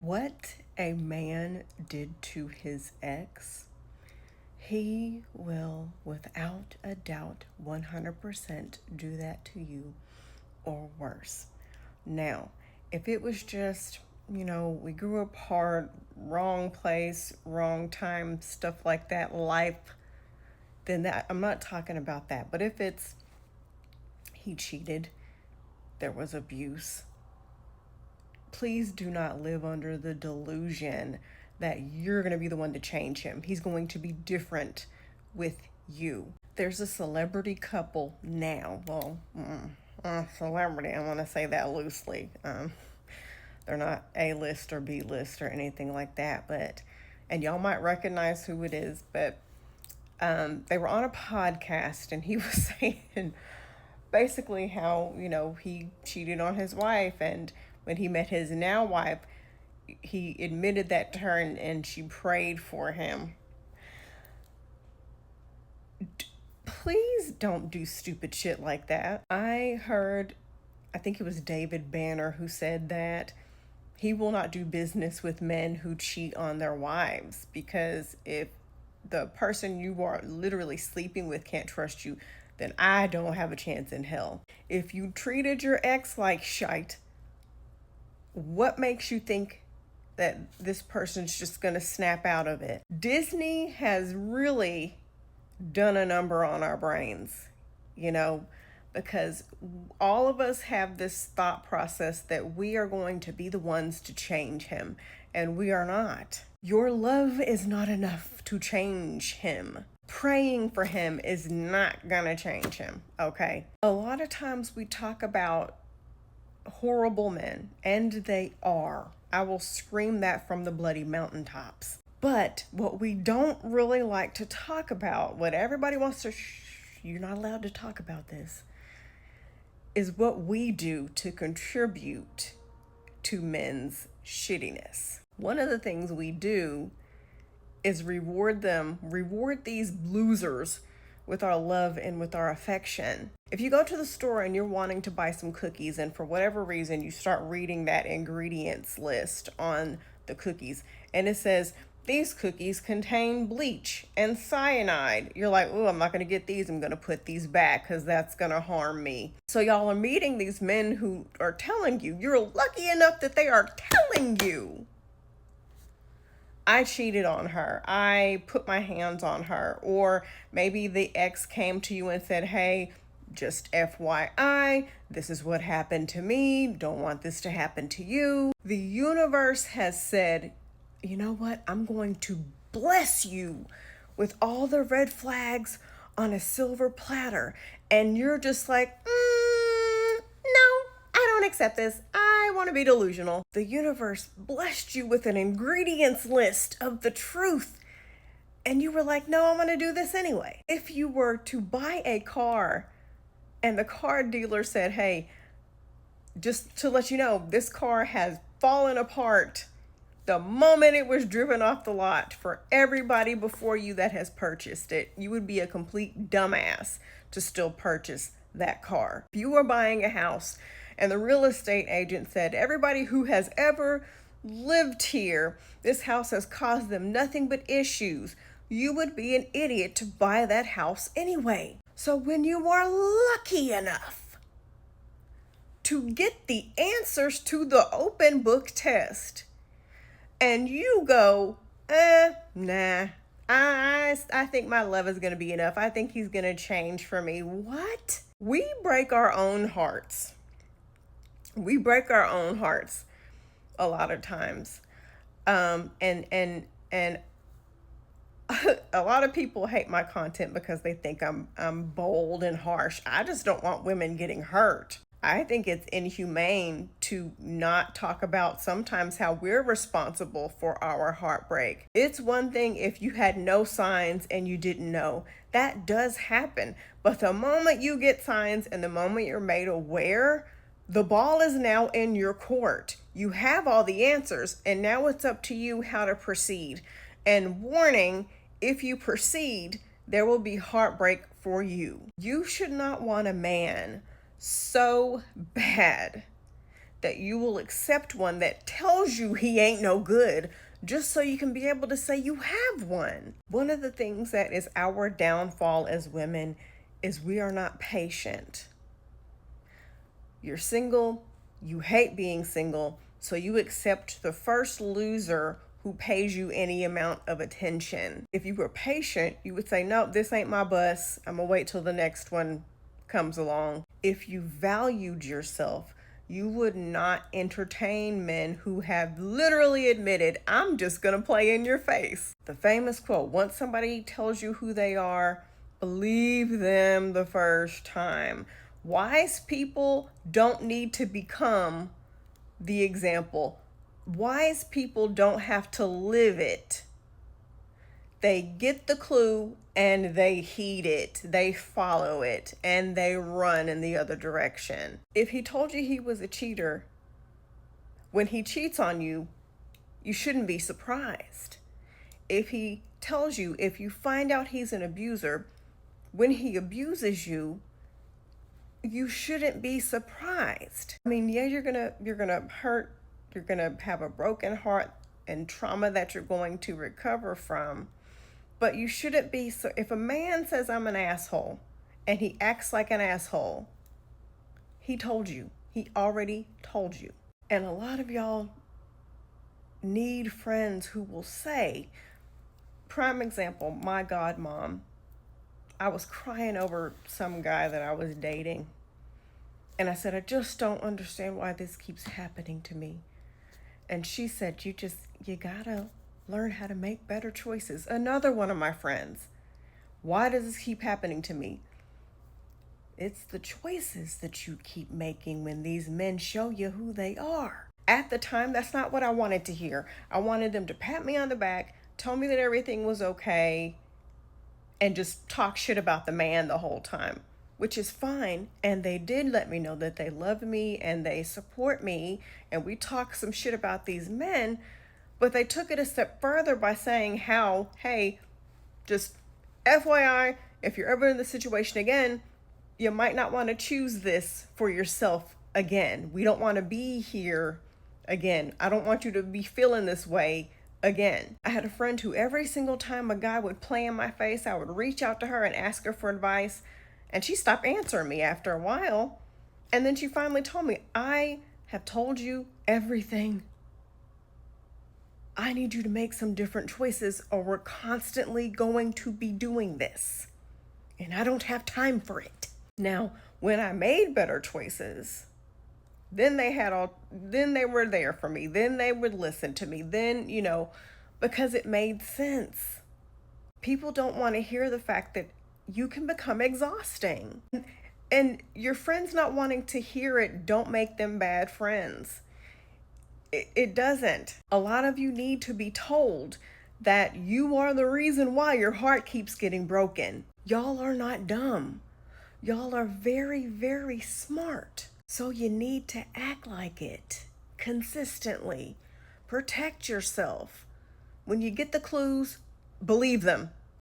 What a man did to his ex, he will, without a doubt, 100% do that to you or worse. Now, if it was just, we grew apart, wrong place, wrong time, stuff like that, life, then that I'm not talking about that. But if it's he cheated, there was abuse, please do not live under the delusion that you're going to be the one to change him. He's going to be different with you. There's a celebrity couple now. Well, celebrity, I want to say that loosely. They're not A-list or B-list or anything like that, and y'all might recognize who it is, but they were on a podcast and he was saying basically how, he cheated on his wife, and when he met his now wife, he admitted that to her and she prayed for him. Please don't do stupid shit like that. I think it was David Banner who said that he will not do business with men who cheat on their wives, because if the person you are literally sleeping with can't trust you, then I don't have a chance in hell. If you treated your ex like shite, what makes you think that this person's just going to snap out of it? Disney has really done a number on our brains, because all of us have this thought process that we are going to be the ones to change him, and we are not. Your love is not enough to change him. Praying for him is not gonna change him, okay? A lot of times we talk about horrible men, and they are. I will scream that from the bloody mountaintops. But what we don't really like to talk about, what everybody wants to, you're not allowed to talk about this, is what we do to contribute to men's shittiness. One of the things we do is reward these losers with our love and with our affection. If you go to the store and you're wanting to buy some cookies, and for whatever reason you start reading that ingredients list on the cookies, and it says, these cookies contain bleach and cyanide. You're like, oh, I'm not going to get these. I'm going to put these back because that's going to harm me. So y'all are meeting these men who are telling you, you're lucky enough that they are telling you, I cheated on her, I put my hands on her. Or maybe the ex came to you and said, hey, just FYI, this is what happened to me. Don't want this to happen to you. The universe has said, you know what? I'm going to bless you with all the red flags on a silver platter. And you're just like, no, I don't accept this. I want to be delusional. The universe blessed you with an ingredients list of the truth, and you were like, no, I'm going to do this anyway. If you were to buy a car and the car dealer said, hey, just to let you know, this car has fallen apart the moment it was driven off the lot for everybody before you that has purchased it, you would be a complete dumbass to still purchase that car. If you were buying a house and the real estate agent said, everybody who has ever lived here, this house has caused them nothing but issues, you would be an idiot to buy that house anyway. So when you are lucky enough to get the answers to the open book test, and you go, nah, I think my love is going to be enough. I think he's going to change for me. What? We break our own hearts. We break our own hearts a lot of times. And a lot of people hate my content because they think I'm bold and harsh. I just don't want women getting hurt. I think it's inhumane to not talk about sometimes how we're responsible for our heartbreak. It's one thing if you had no signs and you didn't know. That does happen. But the moment you get signs and the moment you're made aware, the ball is now in your court. You have all the answers, and now it's up to you how to proceed. And warning, if you proceed, there will be heartbreak for you. You should not want a man so bad that you will accept one that tells you he ain't no good just so you can be able to say you have one. One of the things that is our downfall as women is we are not patient. You're single, you hate being single, so you accept the first loser who pays you any amount of attention. If you were patient, you would say, nope, this ain't my bus. I'm gonna wait till the next one comes along. If you valued yourself, you would not entertain men who have literally admitted, I'm just gonna play in your face. The famous quote, once somebody tells you who they are, believe them the first time. Wise people don't need to become the example. Wise people don't have to live it. They get the clue and they heed it, they follow it, and they run in the other direction. If he told you he was a cheater, when he cheats on you, you shouldn't be surprised. If he tells you, if you find out he's an abuser, when he abuses you, you shouldn't be surprised. I mean, yeah, you're gonna hurt, you're gonna have a broken heart and trauma that you're going to recover from. But you shouldn't be so. If a man says I'm an asshole and he acts like an asshole, he told you. He already told you. And a lot of y'all need friends who will say, prime example, my godmom. I was crying over some guy that I was dating. And I said, I just don't understand why this keeps happening to me. And she said, you gotta learn how to make better choices. Another one of my friends. Why does this keep happening to me? It's the choices that you keep making when these men show you who they are. At the time, that's not what I wanted to hear. I wanted them to pat me on the back, tell me that everything was okay, and just talk shit about the man the whole time, which is fine. And they did let me know that they love me and they support me. And we talked some shit about these men, but they took it a step further by saying how, hey, just FYI, if you're ever in this situation again, you might not want to choose this for yourself again. We don't want to be here again. I don't want you to be feeling this way again. I had a friend who every single time a guy would play in my face, I would reach out to her and ask her for advice. And she stopped answering me after a while. And then she finally told me, I have told you everything. I need you to make some different choices or we're constantly going to be doing this. And I don't have time for it. Now, when I made better choices, then they were there for me. Then they would listen to me. Then, because it made sense. People don't want to hear the fact that you can become exhausting. And your friends not wanting to hear it don't make them bad friends. It doesn't. A lot of you need to be told that you are the reason why your heart keeps getting broken. Y'all are not dumb. Y'all are very, very smart. So you need to act like it consistently. Protect yourself. When you get the clues, believe them.